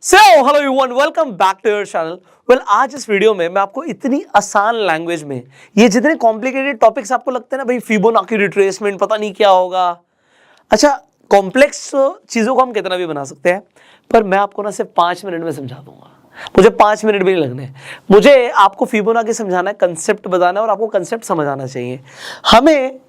So hello everyone, welcome back to your channel. आज इस video में मैं आपको इतनी आसान लैंग्वेज में ये जितने कॉम्प्लिकेटेड टॉपिक्स आपको लगते हैं ना भाई, फिबोनाची रिट्रेसमेंट पता नहीं क्या होगा। अच्छा, कॉम्प्लेक्स चीजों को हम कितना भी बना सकते हैं, पर मैं आपको ना सिर्फ 5 मिनट में समझा दूंगा। मुझे 5 मिनट भी नहीं लगने। मुझे आपको फिबोनाची समझाना है, कंसेप्ट बताना है और आपको कंसेप्ट समझ आना चाहिए। हमें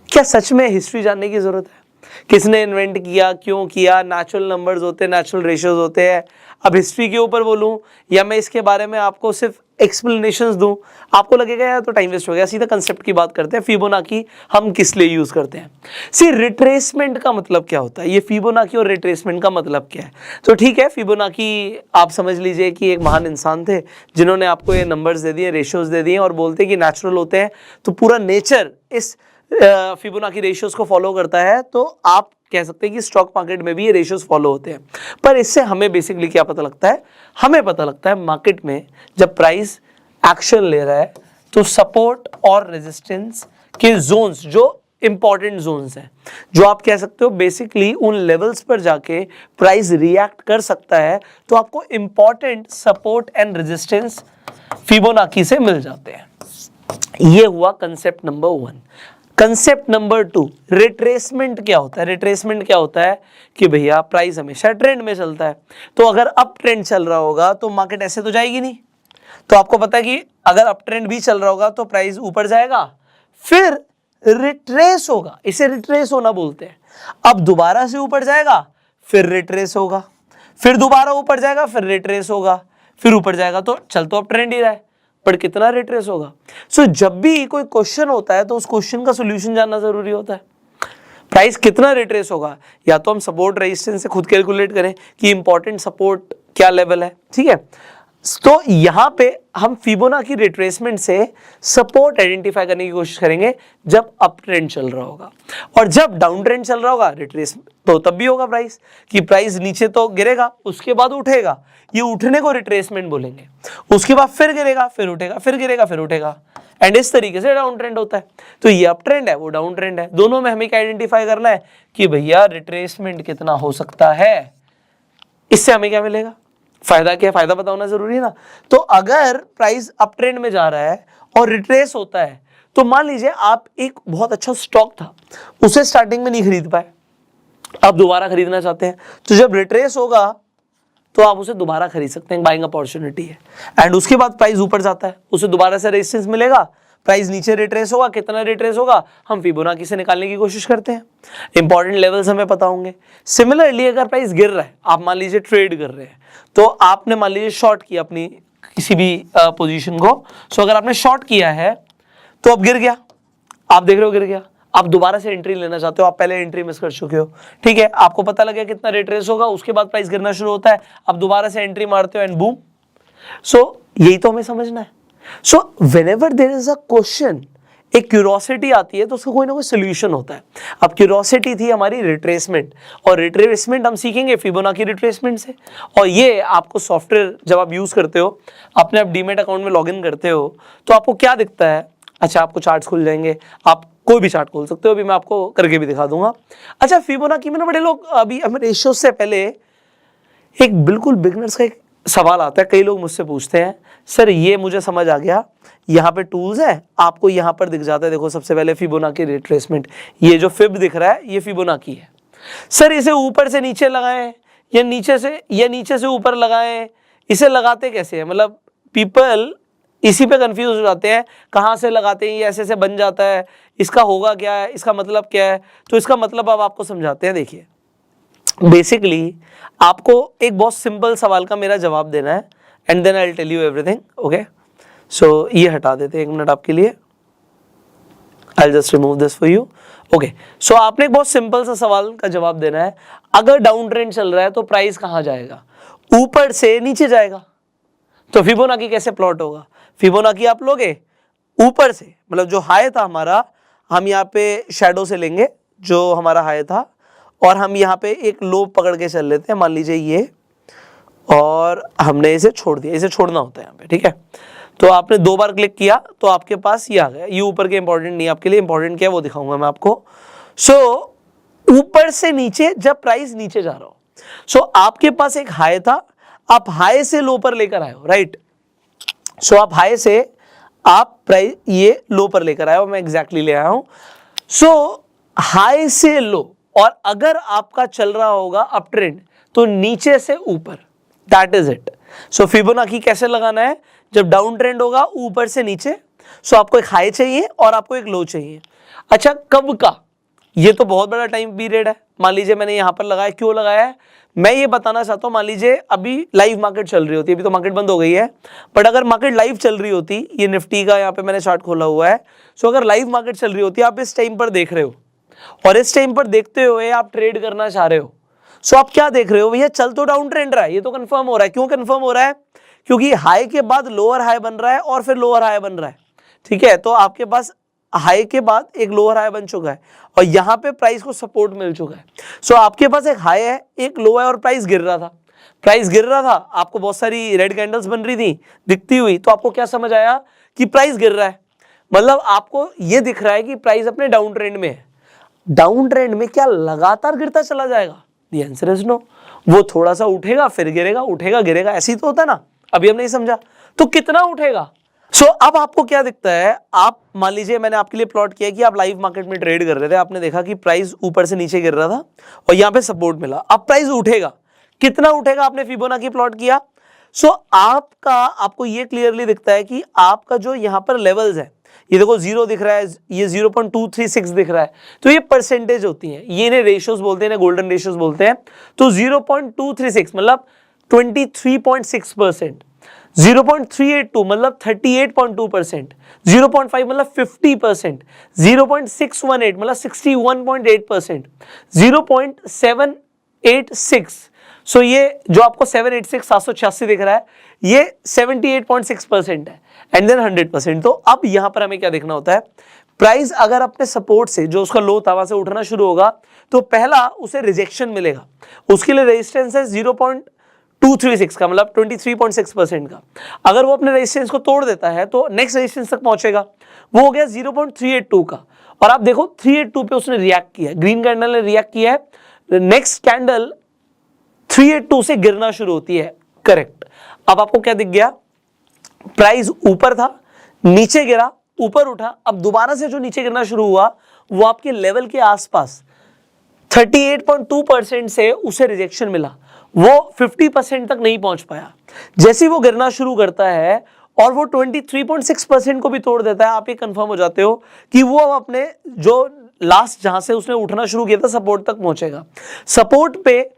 क्या सच में हिस्ट्री जानने की जरूरत है? किसने इन्वेंट किया, क्यों किया, नेचुरल नंबर्स होते हैं, नेचुरल रेशियोज होते हैं। अब हिस्ट्री के ऊपर बोलूं या मैं इसके बारे में आपको सिर्फ एक्सप्लेनेशंस दूं, आपको लगेगा यार तो टाइम वेस्ट हो गया। सीधा कंसेप्ट की बात करते हैं, फिबोनाची हम किस लिए यूज करते हैं। सी रिट्रेसमेंट का मतलब क्या होता है, ये फिबोनाची और रिट्रेसमेंट का मतलब क्या है। तो ठीक है, फिबोनाची आप समझ लीजिए कि एक महान इंसान थे जिन्होंने आपको ये नंबर्स दे दिए, रेशियोज दे दिए और बोलते हैं कि नेचुरल होते हैं। तो पूरा नेचर इस फिबोनाची रेशियोज को फॉलो करता है, तो आप कह सकते हैं कि स्टॉक मार्केट में भी ये रेशियोज फॉलो होते हैं। पर इससे हमें बेसिकली क्या पता लगता है? हमें पता लगता है मार्केट में जब प्राइस एक्शन ले रहा है तो सपोर्ट और रेजिस्टेंस के जोन्स, जो इंपॉर्टेंट जोन्स हैं, जो आप कह सकते हो बेसिकली उन लेवल्स पर जाके प्राइस रिएक्ट कर सकता है, तो आपको important support and resistance Fibonacci से मिल जाते हैं। ये हुआ concept number 1। Concept number 2, retracement क्या होता है? रिट्रेसमेंट क्या होता है कि भैया प्राइस हमेशा ट्रेंड में चलता है, तो अगर अप ट्रेंड चल रहा होगा तो मार्केट ऐसे तो जाएगी नहीं। तो आपको पता है कि अगर अप ट्रेंड भी चल रहा होगा तो प्राइस ऊपर जाएगा, फिर रिट्रेस होगा, इसे रिट्रेस होना बोलते हैं। अब दोबारा से ऊपर जाएगा, फिर रिट्रेस होगा, फिर दोबारा ऊपर जाएगा, फिर रिट्रेस होगा, फिर ऊपर जाएगा। तो चल तो अप ट्रेंड ही रहा है, पर कितना रिट्रेस होगा। सो जब भी कोई क्वेश्चन होता है तो उस क्वेश्चन का सॉल्यूशन जानना जरूरी होता है। प्राइस कितना रिट्रेस होगा, या तो हम सपोर्ट रेजिस्टेंस से खुद कैलकुलेट करें कि इंपॉर्टेंट सपोर्ट क्या लेवल है, ठीक है। तो यहां पे हम फिबोनाची रिट्रेसमेंट से सपोर्ट आइडेंटिफाई करने की कोशिश करेंगे जब अप ट्रेंड चल रहा होगा, और जब डाउन ट्रेंड चल रहा होगा रिट्रेस तो तब भी होगा प्राइस कि प्राइस नीचे तो गिरेगा, उसके बाद उठेगा, ये उठने को रिट्रेसमेंट बोलेंगे। उसके बाद फिर गिरेगा, फिर उठेगा, फिर गिरेगा, फिर उठेगा, एंड इस तरीके से डाउन ट्रेंड होता है। तो ये अप ट्रेंड है, वो डाउन ट्रेंड है। दोनों में हमें क्या आइडेंटिफाई करना है कि भैया रिट्रेसमेंट कितना हो सकता है। इससे हमें क्या मिलेगा? फायदा क्या है? फायदा पता होना जरूरी है ना। तो अगर प्राइस अप ट्रेंड में जा रहा है और रिट्रेस होता है, तो मान लीजिए आप एक बहुत अच्छा स्टॉक था, उसे स्टार्टिंग में नहीं खरीद पाए, आप दोबारा खरीदना चाहते हैं, तो जब रिट्रेस होगा तो आप उसे दोबारा खरीद सकते हैं, बाइंग अपॉर्चुनिटी है। एंड उसके बाद प्राइस ऊपर जाता है, उसे दोबारा से रेजिस्टेंस मिलेगा, प्राइस नीचे रिट्रेस होगा, कितना रिट्रेस होगा हम फिबोनाची से निकालने की कोशिश करते हैं। इंपॉर्टेंट लेवल्स हमें पता होंगे। सिमिलरली अगर प्राइस गिर रहा है, आप मान लीजिए ट्रेड कर रहे हैं, तो आपने मान लीजिए शॉर्ट किया अपनी किसी भी पोजीशन को। सो अगर आपने शॉर्ट किया है तो अब गिर गया, आप देख रहे हो गिर गया, आप दोबारा से एंट्री लेना चाहते हो, आप पहले एंट्री मिस कर चुके हो, ठीक है। आपको पता लगा कितना रिट्रेस होगा, उसके बाद प्राइस गिरना शुरू होता है, आप दोबारा से एंट्री मारते हो एंड बूम। सो यही तो हमें समझना है। So whenever there is a question, एक क्यूरोसिटी आती है तो उसका कोई ना कोई सोल्यूशन होता है। अब क्यूरोसिटी थी हमारी रिट्रेसमेंट, और रिट्रेसमेंट हम सीखेंगे फिबोनाची रिट्रेसमेंट से। और ये आपको सॉफ्टवेयर जब आप यूज करते हो, अपने आप डीमैट अकाउंट में लॉगिन करते हो, तो आपको क्या दिखता है? अच्छा, आपको चार्ट्स खुल जाएंगे, आप कोई भी चार्ट खोल सकते हो, अभी मैं आपको करके भी दिखा दूंगा। अच्छा, फिबोनाची में ना बड़े लोग, अभी हम रेशियो से पहले एक बिल्कुल बिगनर्स का एक सवाल आता है, कई लोग मुझसे पूछते हैं, सर ये मुझे समझ आ गया, यहाँ पे टूल्स है, आपको यहाँ पर दिख जाता है, देखो सबसे पहले फिबोनाची रिट्रेसमेंट, ये जो फिब दिख रहा है ये फिबोनाची है। सर इसे ऊपर से नीचे लगाएं या नीचे से ऊपर लगाएं, इसे लगाते कैसे हैं? मतलब पीपल इसी पे कंफ्यूज हो जाते हैं, कहाँ से लगाते हैं, ये ऐसे बन जाता है, इसका होगा क्या है, इसका मतलब क्या है? तो इसका मतलब अब आपको समझाते हैं। देखिए, बेसिकली आपको एक बहुत सिंपल सवाल का मेरा जवाब देना है, and then I will tell you everything, okay. So ये हटा देते हैं 1 मिनट आपके लिए, I will just remove this for you, okay. So आपने एक बहुत सिंपल सा सवाल का जवाब देना है। अगर डाउन ट्रेंड चल रहा है तो प्राइस कहाँ जाएगा? ऊपर से नीचे जाएगा। तो फिबोनाची कैसे प्लॉट होगा? फिबोनाची आप लोगे ऊपर से, मतलब जो हाई था हमारा, हम यहाँ पे शैडो से लेंगे जो हमारा हाई था, और हम यहाँ पे एक लो पकड़ के चल लेते हैं, मान लीजिए ये, और हमने इसे छोड़ दिया, इसे छोड़ना होता है यहाँ पे, ठीक है। तो आपने 2 बार क्लिक किया तो आपके पास ये आ गया। ये ऊपर के इंपॉर्टेंट नहीं, आपके लिए इंपॉर्टेंट क्या है वो दिखाऊंगा मैं आपको। सो ऊपर से नीचे जब प्राइस नीचे जा रहा हो, सो आपके पास एक हाई था, आप हाई से लो पर लेकर आए हो, राइट। सो आप हाई से आप प्राइस ये लो पर लेकर आए हो, मैं एग्जैक्टली ले आया हूं। सो हाई से लो, और अगर आपका चल रहा होगा अप ट्रेंड तो नीचे से ऊपर, that is it. So Fibonacci कैसे लगाना है, जब डाउन ट्रेंड होगा ऊपर से नीचे। सो आपको एक हाई चाहिए और आपको एक लो चाहिए। अच्छा, कब का, ये तो बहुत बड़ा टाइम पीरियड है। मान लीजिए मैंने यहां पर लगाया, क्यों लगाया है मैं ये बताना चाहता हूं। मान लीजिए अभी लाइव मार्केट चल रही होती है, अभी तो मार्केट बंद हो गई है, बट अगर मार्केट लाइव चल रही होती, ये निफ्टी का यहाँ पे मैंने चार्ट खोला हुआ है। सो अगर लाइव मार्केट चल रही होती, आप इस टाइम पर देख रहे हो और इस टाइम पर देखते हुए आप ट्रेड करना चाह रहे हो। सो आप क्या देख रहे हो, भैया चल तो डाउन ट्रेंड रहा है, ये तो कंफर्म हो रहा है। क्यों कंफर्म हो रहा है, क्योंकि हाई के बाद लोअर हाई बन रहा है और फिर लोअर हाई बन रहा है, ठीक है। तो आपके पास हाई के बाद एक लोअर हाई बन चुका है और यहां पे प्राइस को सपोर्ट मिल चुका है। सो आपके पास एक हाई है, एक लो है और प्राइस गिर रहा था। प्राइस गिर रहा था, आपको बहुत सारी रेड कैंडल्स बन रही थी दिखती हुई, तो आपको क्या समझ आया कि प्राइस गिर रहा है, मतलब आपको ये दिख रहा है कि प्राइस अपने डाउन ट्रेंड में है। डाउन ट्रेंड में क्या लगातार गिरता चला जाएगा? The answer is no. वो थोड़ा सा उठेगा फिर गिरेगा, उठेगा गिरेगा, ऐसे ही तो होता है ना। अभी हम नहीं समझा, तो कितना उठेगा? सो अब आपको क्या दिखता है, आप मान लीजिए मैंने आपके लिए प्लॉट किया कि आप लाइव मार्केट में ट्रेड कर रहे थे, आपने देखा कि प्राइस ऊपर से नीचे गिर रहा था और यहां पे सपोर्ट मिला। अब प्राइस उठेगा, कितना उठेगा? आपने फिबोनाची प्लॉट किया। सो आपको ये क्लियरली दिखता है कि आपका जो यहां पर लेवल्स है, ये देखो 0 दिख रहा है, ये 0.236 दिख रहा है, तो ये परसेंटेज होती है, ये इन्हें रेशियोज बोलते हैं, गोल्डन रेशियोज बोलते हैं। तो 0.236 मतलब 23.6%, 0.382 मतलब 38.2%, 0.5 मतलब 50%, 0.618 मतलब 61.8%, 0.786, सो ये जो आपको 786 दिख रहा है, ये 78.6% है, एंड देन 100%। तो अब यहां पर हमें क्या देखना होता है, प्राइस अगर अपने सपोर्ट से, जो उसका लो था वहां से उठना शुरू होगा, तो पहला उसे रिजेक्शन मिलेगा, उसके लिए रेजिस्टेंस है 0.236 का, मतलब 23.6% का। अगर वो अपने रेजिस्टेंस को तोड़ देता है तो नेक्स्ट रेजिस्टेंस तक पहुंचेगा, वो हो गया 0.382 का। और आप देखो 382 पे उसने रिएक्ट किया, ग्रीन कैंडल ने रिएक्ट किया है, नेक्स्ट कैंडल 382 से गिरना शुरू होती है, करेक्ट। अब आपको क्या दिख गया, प्राइस ऊपर था, नीचे गिरा, ऊपर उठा, अब दोबारा से जो नीचे गिरना शुरू हुआ वो आपके लेवल के आसपास 38.2% से उसे रिजेक्शन मिला, वो 50% तक नहीं पहुंच पाया। जैसे ही वो गिरना शुरू करता है और वो 23.6% को भी तोड़ देता है, आप ये कंफर्म हो जाते हो कि वो अब अपने जो लास्ट जहां से उसने उठना शुरू किया था सपोर्ट तक पहुंचेगा। सपोर्ट पे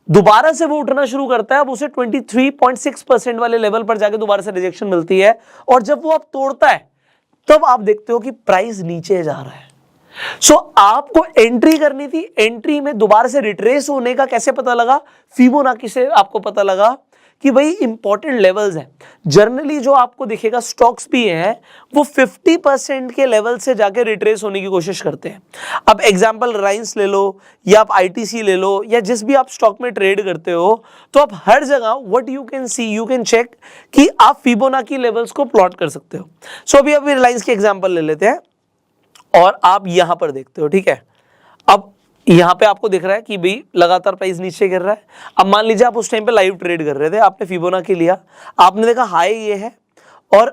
दोबारा से वो उठना शुरू करता है, अब उसे 23.6% वाले लेवल पर जाके दोबारा से रिजेक्शन मिलती है, और जब वो अब तोड़ता है तब आप देखते हो कि प्राइस नीचे जा रहा है। सो आपको एंट्री करनी थी, एंट्री में दोबारा से रिट्रेस होने का कैसे पता लगा? फिबोनाची से आपको पता लगा कि भाई इंपॉर्टेंट लेवल्स हैं। जनरली जो आपको दिखेगा स्टॉक्स भी हैं, वो 50% के लेवल से जाके रिट्रेस होने की कोशिश करते हैं। अब एग्जांपल रिलायंस ले लो या आप आईटीसी ले लो या जिस भी आप स्टॉक में ट्रेड करते हो, तो आप हर जगह what you can see, you can check कि आप फिबोनाची लेवल्स को प्लॉट कर सकते हो। सो अभी रिलायंस के एग्जाम्पल ले लेते हैं और आप यहां पर देखते हो, ठीक है। अब यहां पे आपको दिख रहा है कि भाई लगातार प्राइस नीचे गिर रहा है। अब मान लीजिए आप उस टाइम पे लाइव ट्रेड कर रहे थे, आपने फिबोनाची लिया, आपने देखा हाई ये है और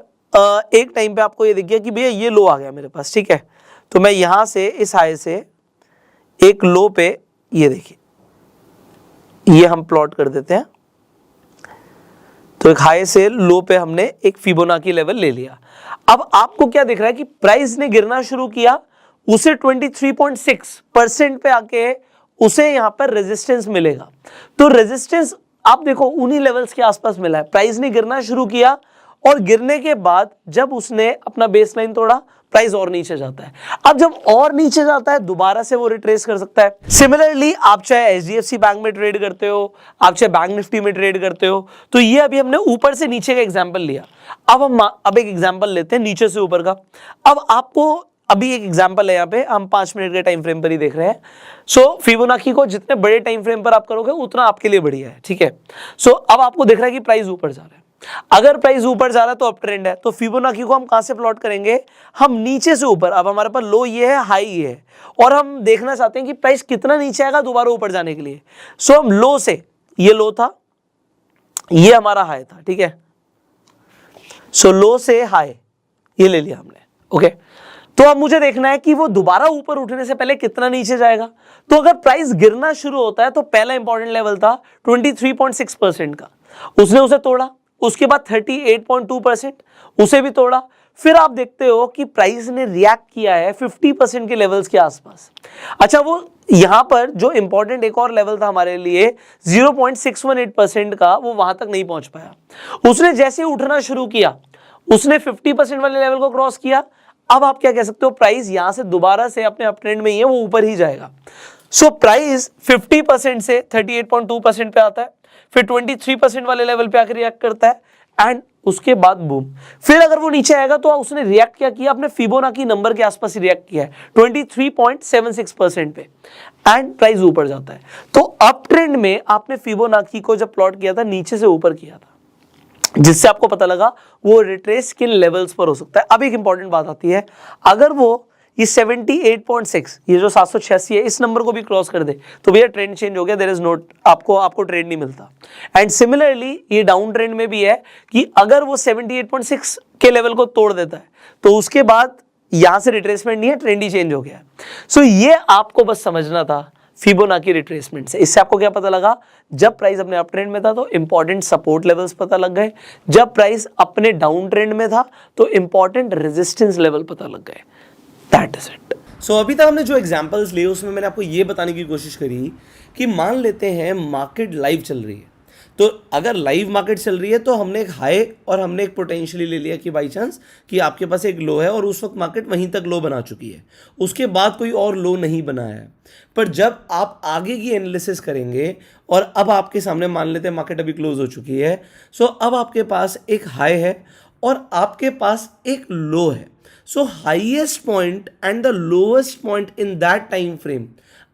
एक टाइम पे आपको ये दिख गया कि भैया ये लो आ गया मेरे पास, ठीक है। तो मैं यहां से इस हाई से एक लो पे, ये देखिए, ये हम प्लॉट कर देते हैं। तो एक हाई से लो पे हमने एक फिबोनाची लेवल ले लिया। अब आपको क्या दिख रहा है कि प्राइस ने गिरना शुरू किया, उसे 23.6% पे आके उसे यहां पर रेजिस्टेंस मिलेगा। तो रेजिस्टेंस आप देखो उन्हीं लेवल्स के आसपास मिला है। प्राइस ने गिरना शुरू किया और गिरने के बाद जब उसने अपना बेसलाइन तोड़ा, प्राइस और नीचे जाता है। अब जब और नीचे जाता है दोबारा से वो रिट्रेस कर सकता है। सिमिलरली आप चाहे एचडीएफसी बैंक में ट्रेड करते हो, आप चाहे बैंक निफ्टी में ट्रेड करते हो, तो ये अभी हमने ऊपर से नीचे का एग्जांपल लिया। अब एक एग्जांपल लेते हैं नीचे से ऊपर का। अब आपको अभी एक एग्जांपल है, यहाँ पे हम 5 मिनट के टाइम फ्रेम पर ही देख रहे हैं। सो फिबोनाची को जितने बड़े टाइम फ्रेम पर आप करोगे उतना आपके लिए बढ़िया है, ठीक है। सो अब आपको दिख रहा है कि प्राइस ऊपर जा रहा है। अगर प्राइस ऊपर जा रहा है तो अप ट्रेंड है। तो फिबोनाची को हम कहां से प्लॉट करेंगे? हम नीचे से ऊपर। अब हमारे पास लो ये है, हाई ये है, और हम देखना चाहते हैं कि प्राइस कितना नीचे आएगा दोबारा ऊपर जाने के लिए। सो हम लो से, ये लो था, ये हमारा हाई था, ठीक है। सो लो से हाई ये ले लिया हमने, ओके। तो अब मुझे देखना है कि वो दोबारा ऊपर उठने से पहले कितना नीचे जाएगा। तो अगर प्राइस गिरना शुरू होता है तो पहला इंपॉर्टेंट लेवल था 23.6% का, उसने उसे तोड़ा। उसके बाद 38.2% उसे भी तोड़ा। फिर आप देखते हो कि प्राइस ने रिएक्ट किया है 50% के लेवल्स के आसपास। अच्छा, वो यहां पर जो इंपॉर्टेंट एक और लेवल था हमारे लिए 0.618% का, वो वहां तक नहीं पहुंच पाया। उसने जैसे उठना शुरू किया उसने 50% वाले लेवल को क्रॉस किया। अब आप क्या कह सकते हो, प्राइस यहां से दोबारा से अपने अप ट्रेंड में ही है, वो ऊपर ही जाएगा। सो प्राइस 50% से 38.2% पे आता है, फिर 23% वाले लेवल पे आकर रिएक्ट करता है एंड उसके बाद बूम। फिर अगर वो नीचे आएगा तो उसने रिएक्ट क्या किया, अपने फिबोनाची नंबर के आसपास ही रिएक्ट किया है 23.76% पे एंड प्राइस ऊपर जाता है। तो अप ट्रेंड में आपने फिबोनाची को जब प्लॉट किया था नीचे से ऊपर किया था, जिससे आपको पता लगा वो रिट्रेस किन लेवल्स पर हो सकता है। अब एक इंपॉर्टेंट बात आती है, अगर वो ये 78.6 ये जो 786 है इस नंबर को भी क्रॉस कर दे तो भैया ट्रेंड चेंज हो गया, देयर इज नोट, आपको ट्रेंड नहीं मिलता। एंड सिमिलरली ये डाउन ट्रेंड में भी है कि अगर वो 78.6 के लेवल को तोड़ देता है तो उसके बाद यहां से रिट्रेसमेंट नहीं है, ट्रेंड ही चेंज हो गया। सो ये आपको बस समझना था फिबोनाची रिट्रेसमेंट से। इससे आपको क्या पता लगा, जब प्राइस अपने अप ट्रेंड में था तो इंपॉर्टेंट सपोर्ट लेवल्स पता लग गए, जब प्राइस अपने डाउन ट्रेंड में था तो इंपॉर्टेंट रेजिस्टेंस लेवल पता लग गए। That is it. सो अभी तक हमने जो एग्जांपल्स लिए उसमें मैंने आपको ये बताने की कोशिश करी कि मान लेते हैं मार्केट लाइव चल रही है, तो अगर लाइव मार्केट चल रही है तो हमने एक हाई और हमने एक पोटेंशियली ले लिया कि बाई चांस कि आपके पास एक लो है और उस वक्त मार्केट वहीं तक लो बना चुकी है, उसके बाद कोई और लो नहीं बनाया है। पर जब आप आगे की एनालिसिस करेंगे और अब आपके सामने मान लेते हैं मार्केट अभी क्लोज हो चुकी है, सो अब आपके पास एक हाई है और आपके पास एक लो है। सो highest point and the lowest point in that time frame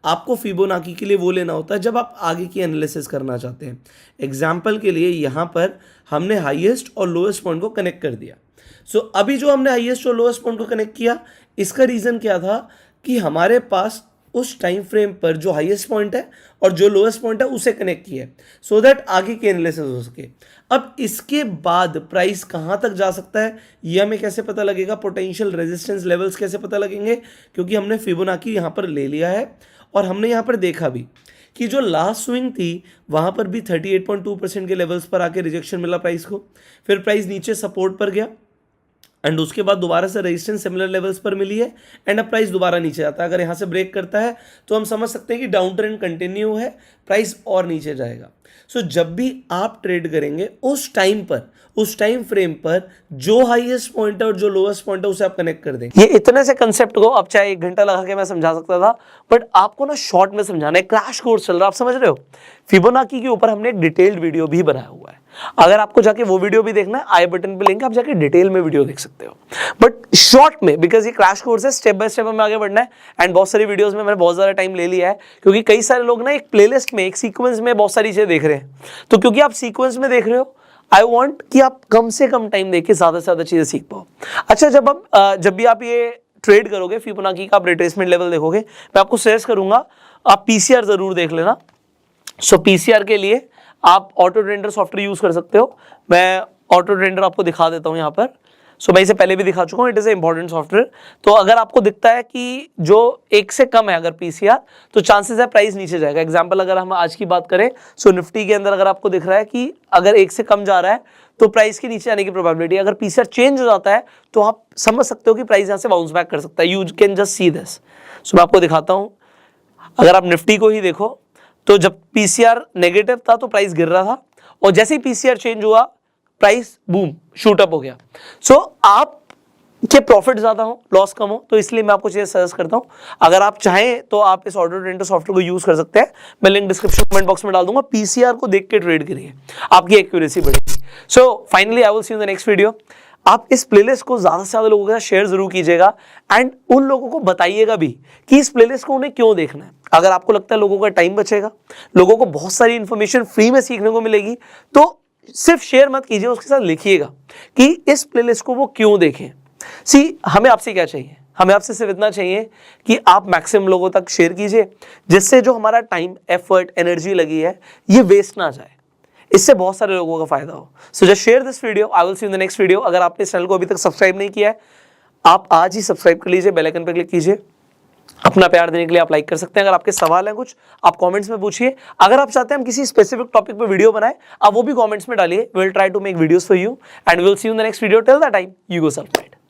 आपको फिबोनाची के लिए वो लेना होता है जब आप आगे की एनालिसिस करना चाहते हैं। एग्जाम्पल के लिए यहाँ पर हमने हाईएस्ट और लोएस्ट पॉइंट को कनेक्ट कर दिया। सो अभी जो हमने हाईएस्ट और लोएस्ट पॉइंट को कनेक्ट किया, इसका रीज़न क्या था कि हमारे पास उस टाइम फ्रेम पर जो हाईएस्ट पॉइंट है और जो लोएस्ट पॉइंट है उसे कनेक्ट किया है सो दैट आगे की एनालिसिस हो सके। अब इसके बाद प्राइस कहाँ तक जा सकता है ये हमें कैसे पता लगेगा, पोटेंशियल रेजिस्टेंस लेवल्स कैसे पता लगेंगे, क्योंकि हमने फिबोनाची यहाँ पर ले लिया है और हमने यहाँ पर देखा भी कि जो लास्ट स्विंग थी वहाँ पर भी 38.2% के लेवल्स पर आके रिजेक्शन मिला प्राइस को, फिर प्राइस नीचे सपोर्ट पर गया एंड उसके बाद दोबारा से रेजिस्टेंस सिमिलर लेवल्स पर मिली है एंड अब प्राइस दोबारा नीचे आता है। अगर यहाँ से ब्रेक करता है तो हम समझ सकते हैं कि डाउन ट्रेंड कंटिन्यू है, प्राइस और नीचे जाएगा। सो जब भी आप ट्रेड करेंगे उस टाइम पर, उस टाइम फ्रेम पर जो हाईएस्ट पॉइंट है और जो लोएस्ट पॉइंट है उसे आप कनेक्ट कर देंगे। ये इतने से कंसेप्ट को अब चाहे 1 घंटा लगा के मैं समझा सकता था, बट आपको ना शॉर्ट में समझाना है। क्रैश कोर्स चल रहा है, आप समझ रहे हो। फिबोनाची के ऊपर हमने एक डिटेल्ड वीडियो भी बनाया हुआ है, अगर आपको जाके वो वीडियो भी देखना है आई बटन पे लिंक, आप जाके डिटेल में वीडियो देख सकते हो। बट शॉर्ट में, बिकॉज ये क्रैश कोर्स है, स्टेप बाय स्टेप हमें आगे बढ़ना है एंड बहुत सारी वीडियोस में मैंने बहुत ज़्यादा टाइम ले लिया है क्योंकि कई सारे लोग ना एक प्लेलिस्ट में, एक सीक्वेंस में बहुत सारी चीज़ें देख रहे हैं। तो क्योंकि आप सीक्वेंस में देख रहे हो, आई वॉन्ट कि आप कम से कम टाइम देके ज़्यादा से ज़्यादा चीज़ें सीख पाओ। अच्छा, जब भी आप ये ट्रेड करोगे फिबोनाची का आप रिट्रेसमेंट लेवल देखोगे, मैं आपको सजेस्ट करूंगा आप पीसीआर जरूर देख लेना। सो पीसीआर के लिए आप ऑटो ट्रेंडर सॉफ्टवेयर यूज कर सकते हो। मैं ऑटो ट्रेंडर आपको दिखा देता हूं यहाँ पर। सो मैं इसे पहले भी दिखा चुका हूँ, it is a important software. तो अगर आपको दिखता है कि जो 1 से कम है अगर पीसीआर, तो चांसेस है प्राइस नीचे जाएगा। एग्जांपल अगर हम आज की बात करें, सो निफ्टी के अंदर अगर आपको दिख रहा है कि अगर 1 से कम जा रहा है तो प्राइस के नीचे आने की प्रोबेबिलिटी, अगर पीसीआर चेंज हो जाता है तो आप समझ सकते हो कि प्राइस यहाँ से बाउंस बैक कर सकता है। You can just see this. So मैं आपको दिखाता हूँ, अगर आप निफ्टी को ही देखो तो जब पीसीआर नेगेटिव था तो प्राइस गिर रहा था और जैसे ही पीसीआर चेंज हुआ प्राइस बूम शूट अप हो गया। सो आप के प्रॉफिट ज्यादा हो, लॉस कम हो, तो इसलिए मैं आपको चीजें सजेस्ट करता हूं। अगर आप चाहें तो आप इस ऑटो ट्रेंडर सॉफ्टवेयर को यूज कर सकते हैं, मैं लिंक डिस्क्रिप्शन कमेंट बॉक्स में डाल दूंगा। पीसीआर को देख के ट्रेड करिए, आपकी एक्यूरेसी बढ़ेगी। So finally I will see you in the next video. आप इस प्लेलिस्ट को ज्यादा से ज्यादा लोगों के साथ शेयर जरूर कीजिएगा एंड उन लोगों को बताइएगा भी कि इस प्लेलिस्ट को उन्हें क्यों देखना है। अगर आपको लगता है लोगों का टाइम बचेगा, लोगों को बहुत सारी इंफॉर्मेशन फ्री में सीखने को मिलेगी, तो सिर्फ शेयर मत कीजिए, उसके साथ लिखिएगा कि इस प्लेलिस्ट को वो क्यों देखें। हमें आपसे क्या चाहिए, हमें आपसे सिर्फ इतना चाहिए कि आप मैक्सिमम लोगों तक शेयर कीजिए, जिससे जो हमारा टाइम, एफर्ट, एनर्जी लगी है ये वेस्ट ना जाए। इससे बहुत सारे लोगों का फायदा हो। So just share this video, I will see you in the next video. अगर आपने इस चैनल को अभी तक सब्सक्राइब नहीं किया है, आप आज ही सब्सक्राइब कर लीजिए, बेल आइकन पर क्लिक कीजिए। अपना प्यार देने के लिए आप लाइक कर सकते हैं। अगर आपके सवाल हैं कुछ, आप कमेंट्स में पूछिए। अगर आप चाहते हैं हम किसी स्पेसिफिक टॉपिक पे वीडियो बनाएं, आप वो भी कमेंट्स में डालिए। We will try to make videos for you and we will see you in the next video. Till that time, you go subscribe.